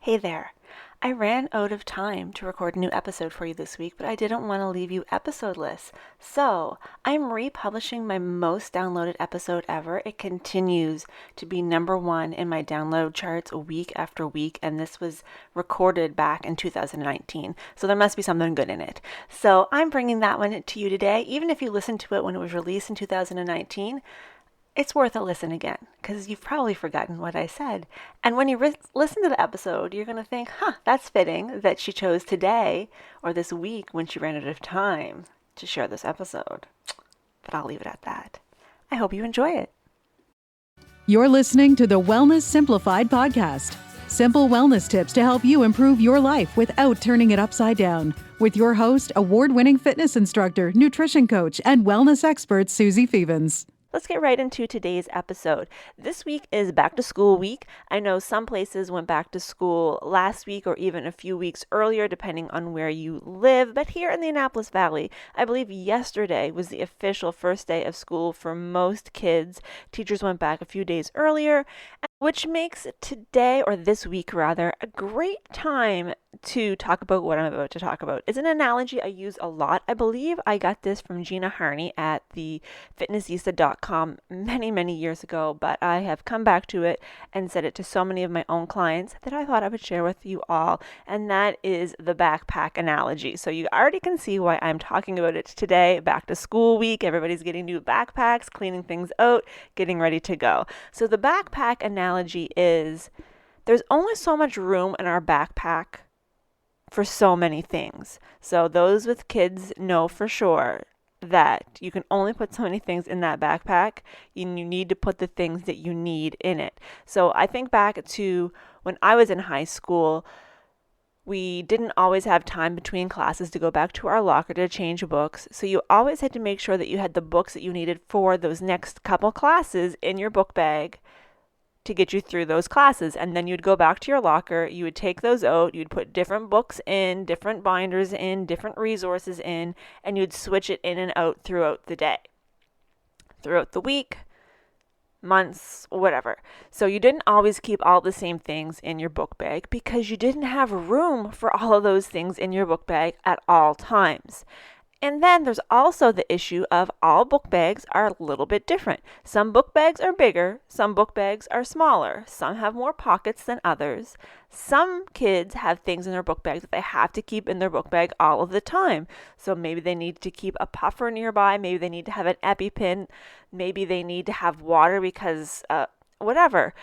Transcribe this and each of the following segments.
Hey there. I ran out of time to record a new episode for you this week, but I didn't want to leave you episodeless. So, I'm republishing my most downloaded episode ever. It continues to be number one in my download charts week after week, and this was recorded back in 2019. So, there must be something good in it. So, I'm bringing that one to you today. Even if you listened to it when it was released in 2019, it's worth a listen again because you've probably forgotten what I said. And when you listen to the episode, you're going to think, that's fitting that she chose today or this week when she ran out of time to share this episode. But I'll leave it at that. I hope you enjoy it. You're listening to the Wellness Simplified podcast. Simple wellness tips to help you improve your life without turning it upside down. With your host, award-winning fitness instructor, nutrition coach, and wellness expert, Susie Fevens. Let's get right into today's episode. This week is back to school week. I know some places went back to school last week or even a few weeks earlier, depending on where you live. But here in the Annapolis Valley, I believe yesterday was the official first day of school for most kids. Teachers went back a few days earlier, which makes today, or this week rather, a great time to talk about what I'm about to talk about. It's an analogy I use a lot. I believe I got this from Gina Harney at the fitnessista.com many years ago, but I have come back to it and said it to so many of my own clients that I thought I would share with you all, and that is the backpack analogy. So you already can see why I'm talking about it today. Back to school week, everybody's getting new backpacks, cleaning things out, getting ready to go. So the backpack analogy is there's only so much room in our backpack for so many things. So those with kids know for sure that you can only put so many things in that backpack, and you need to put the things that you need in it. So I think back to when I was in high school, we didn't always have time between classes to go back to our locker to change books. So you always had to make sure that you had the books that you needed for those next couple classes in your book bag to get you through those classes. And then you'd go back to your locker, you would take those out, you'd put different books in, different binders in, different resources in, and you'd switch it in and out throughout the day, throughout the week, months, whatever. So you didn't always keep all the same things in your book bag because you didn't have room for all of those things in your book bag at all times. And then there's also the issue of all book bags are a little bit different. Some book bags are bigger, some book bags are smaller, some have more pockets than others. Some kids have things in their book bags that they have to keep in their book bag all of the time. So maybe they need to keep a puffer nearby, maybe they need to have an EpiPen, maybe they need to have water because whatever.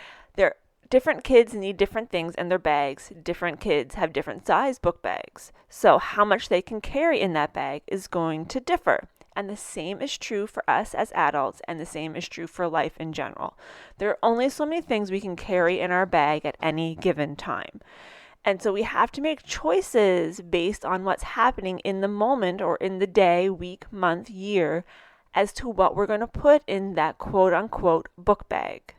Different kids need different things in their bags. Different kids have different size book bags. So how much they can carry in that bag is going to differ. And the same is true for us as adults, and the same is true for life in general. There are only so many things we can carry in our bag at any given time. And so we have to make choices based on what's happening in the moment or in the day, week, month, year, as to what we're going to put in that quote-unquote book bag.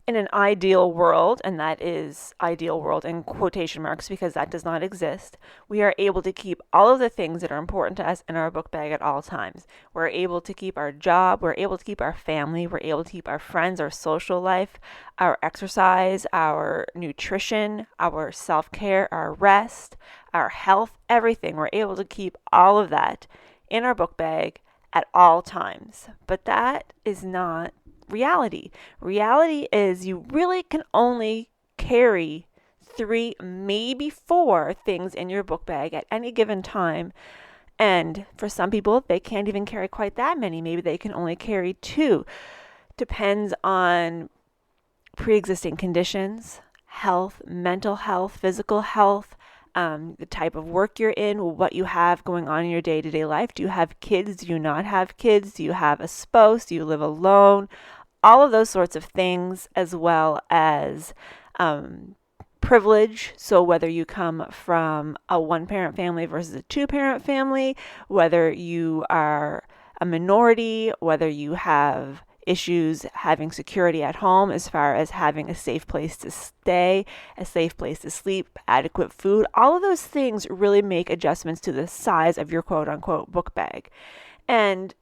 In an ideal world, and that is ideal world in quotation marks because that does not exist, we are able to keep all of the things that are important to us in our book bag at all times. We're able to keep our job, we're able to keep our family, we're able to keep our friends, our social life, our exercise, our nutrition, our self-care, our rest, our health, everything. We're able to keep all of that in our book bag at all times. But that is not reality. Reality is you really can only carry 3, maybe 4 things in your book bag at any given time. And for some people, they can't even carry quite that many. Maybe they can only carry 2. Depends on pre-existing conditions, health, mental health, physical health, the type of work you're in, what you have going on in your day-to-day life. Do you have kids? Do you not have kids? Do you have a spouse? Do you live alone? All of those sorts of things, as well as privilege. So whether you come from a one-parent family versus a two-parent family, whether you are a minority, whether you have issues having security at home as far as having a safe place to stay, a safe place to sleep, adequate food, all of those things really make adjustments to the size of your quote-unquote book bag. And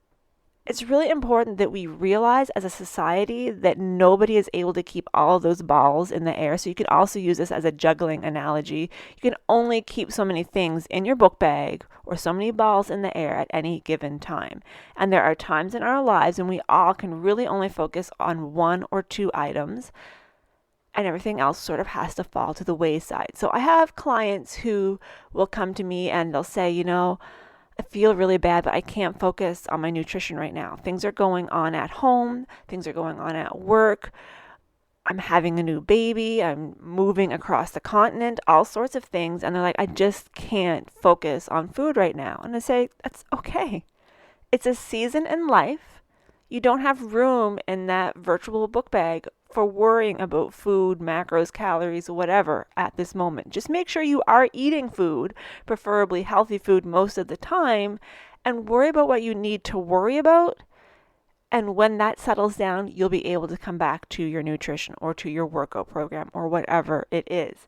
it's really important that we realize as a society that nobody is able to keep all of those balls in the air. So you can also use this as a juggling analogy. You can only keep so many things in your book bag or so many balls in the air at any given time. And there are times in our lives when we all can really only focus on one or two items, and everything else sort of has to fall to the wayside. So I have clients who will come to me and they'll say, I feel really bad, but I can't focus on my nutrition right now. Things are going on at home, things are going on at work. I'm having a new baby, I'm moving across the continent, all sorts of things. And they're like, I just can't focus on food right now. And I say, that's okay. It's a season in life. You don't have room in that virtual book bag for worrying about food, macros, calories, whatever at this moment. Just make sure you are eating food, preferably healthy food most of the time, and worry about what you need to worry about. And when that settles down, you'll be able to come back to your nutrition or to your workout program or whatever it is.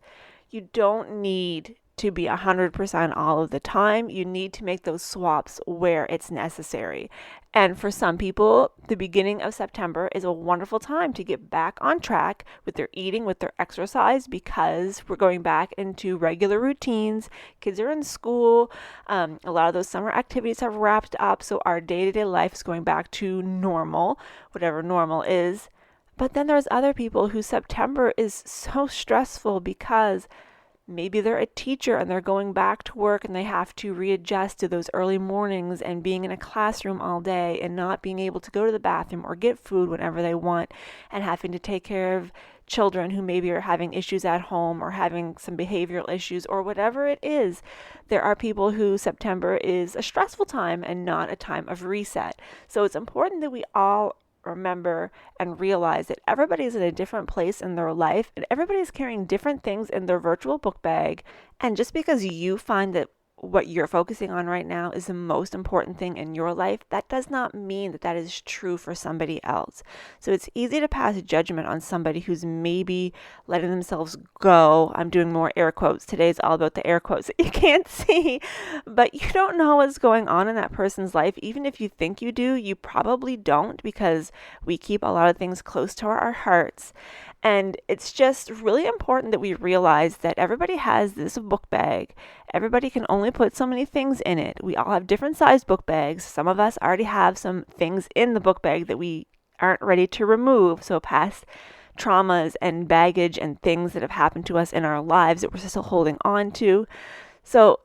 You don't need to be 100% all of the time. You need to make those swaps where it's necessary. And for some people, the beginning of September is a wonderful time to get back on track with their eating, with their exercise, because we're going back into regular routines. Kids are in school. A lot of those summer activities have wrapped up. So our day-to-day life is going back to normal, whatever normal is. But then there's other people who September is so stressful because maybe they're a teacher and they're going back to work and they have to readjust to those early mornings and being in a classroom all day and not being able to go to the bathroom or get food whenever they want, and having to take care of children who maybe are having issues at home or having some behavioral issues or whatever it is. There are people who September is a stressful time and not a time of reset. So it's important that we all remember and realize that everybody's in a different place in their life and everybody's carrying different things in their virtual book bag. And just because you find that what you're focusing on right now is the most important thing in your life, that does not mean that that is true for somebody else. So it's easy to pass judgment on somebody who's maybe letting themselves go. I'm doing more air quotes. Today's all about the air quotes that you can't see, but you don't know what's going on in that person's life. Even if you think you do, you probably don't, because we keep a lot of things close to our hearts. And it's just really important that we realize that everybody has this book bag. Everybody can only put so many things in it. We all have different sized book bags. Some of us already have some things in the book bag that we aren't ready to remove. So past traumas and baggage and things that have happened to us in our lives that we're still holding on to. So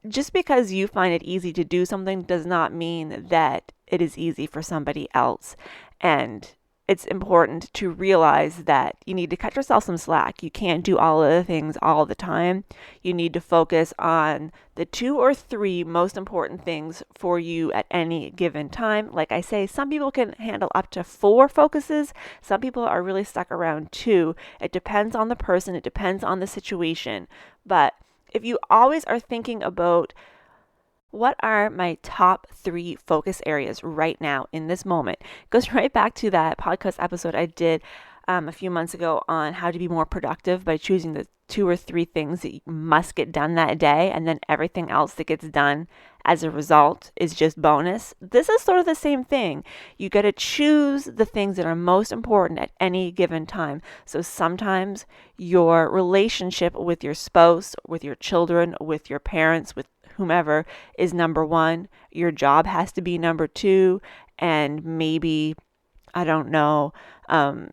just because you find it easy to do something does not mean that it is easy for somebody else. And it's important to realize that you need to cut yourself some slack. You can't do all of the things all the time. You need to focus on the 2 or 3 most important things for you at any given time. Like I say, some people can handle up to 4 focuses. Some people are really stuck around 2. It depends on the person. It depends on the situation. But if you always are thinking about what are my top 3 focus areas right now in this moment, it goes right back to that podcast episode I did a few months ago on how to be more productive by choosing the 2 or 3 things that you must get done that day, and then everything else that gets done as a result is just bonus. This is sort of the same thing. You got to choose the things that are most important at any given time. So sometimes your relationship with your spouse, with your children, with your parents, with whomever is number 1. Your job has to be number 2, and maybe, I don't know, I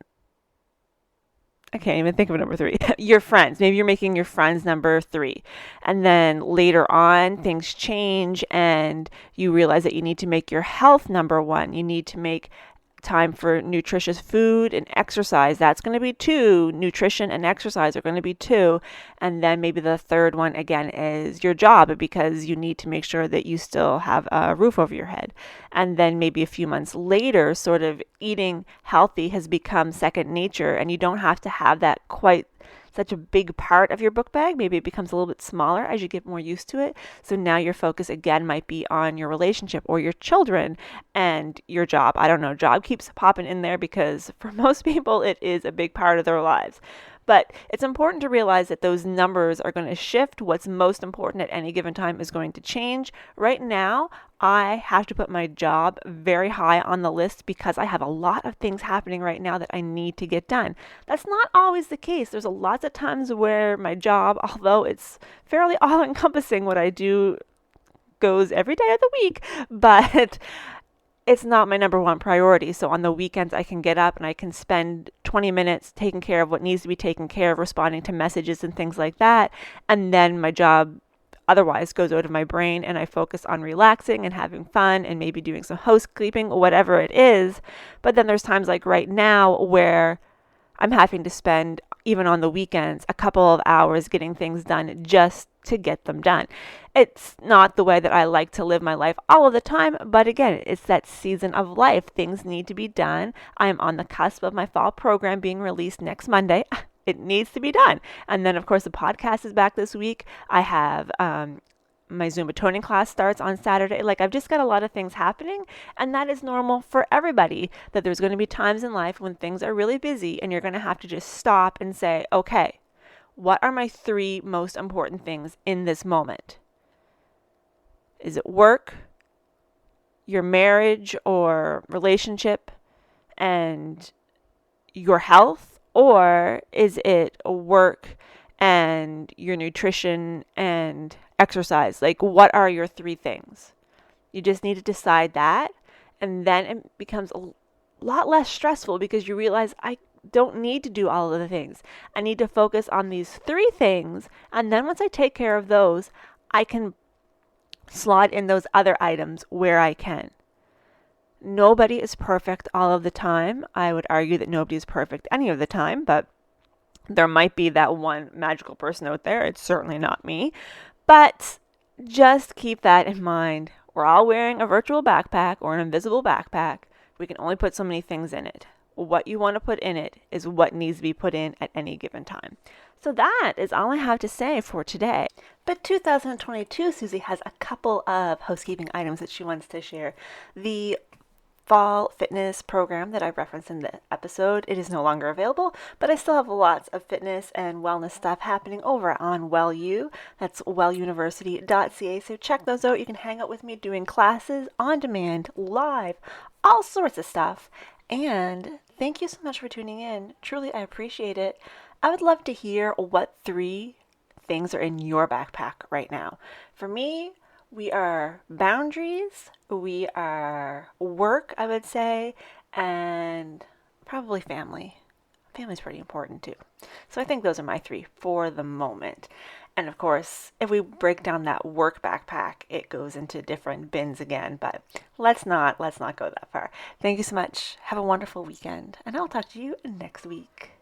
can't even think of number 3. Your friends. Maybe you're making your friends number 3. And then later on, things change and you realize that you need to make your health number 1. You need to make time for nutritious food and exercise. That's going to be 2. Nutrition and exercise are going to be 2. And then maybe the third one again is your job, because you need to make sure that you still have a roof over your head. And then maybe a few months later, sort of eating healthy has become second nature, and you don't have to have that quite such a big part of your book bag. Maybe it becomes a little bit smaller as you get more used to it. So now your focus again might be on your relationship or your children and your job. I don't know, job keeps popping in there because for most people it is a big part of their lives. But it's important to realize that those numbers are going to shift. What's most important at any given time is going to change. Right now, I have to put my job very high on the list because I have a lot of things happening right now that I need to get done. That's not always the case. There's a lots of times where my job, although it's fairly all-encompassing, what I do goes every day of the week, but it's not my number one priority. So on the weekends, I can get up and I can spend 20 minutes taking care of what needs to be taken care of, responding to messages and things like that. And then my job otherwise goes out of my brain and I focus on relaxing and having fun and maybe doing some housekeeping, whatever it is. But then there's times like right now where I'm having to spend, even on the weekends, a couple of hours getting things done just to get them done. It's not the way that I like to live my life all of the time, but again, it's that season of life. Things need to be done. I am on the cusp of my fall program being released next Monday. It needs to be done. And then, of course, the podcast is back this week. I have my Zumba toning class starts on Saturday. Like, I've just got a lot of things happening, and that is normal for everybody, that there's going to be times in life when things are really busy and you're going to have to just stop and say, okay, what are my 3 most important things in this moment? Is it work, your marriage or relationship, and your health? Or is it work and your nutrition and exercise? Like, what are your 3 things? You just need to decide that, and then it becomes a lot less stressful because you realize I don't need to do all of the things. I need to focus on these 3 things, and then once I take care of those, I can slot in those other items where I can. Nobody is perfect all of the time. I would argue that nobody is perfect any of the time, but there might be that one magical person out there. It's certainly not me. But just keep that in mind. We're all wearing a virtual backpack or an invisible backpack. We can only put so many things in it. What you want to put in it is what needs to be put in at any given time. So that is all I have to say for today. But 2022, Susie has a couple of housekeeping items that she wants to share. The fall fitness program that I referenced in the episode, it is no longer available, but I still have lots of fitness and wellness stuff happening over on WellU. That's welluniversity.ca. So check those out. You can hang out with me doing classes on demand, live, all sorts of stuff. And thank you so much for tuning in. Truly, I appreciate it. I would love to hear what 3 things are in your backpack right now. For me, we are boundaries, we are work, I would say, and probably family. Family's pretty important too. So I think those are my 3 for the moment. And of course, if we break down that work backpack, it goes into different bins again, but let's not go that far. Thank you so much. Have a wonderful weekend, and I'll talk to you next week.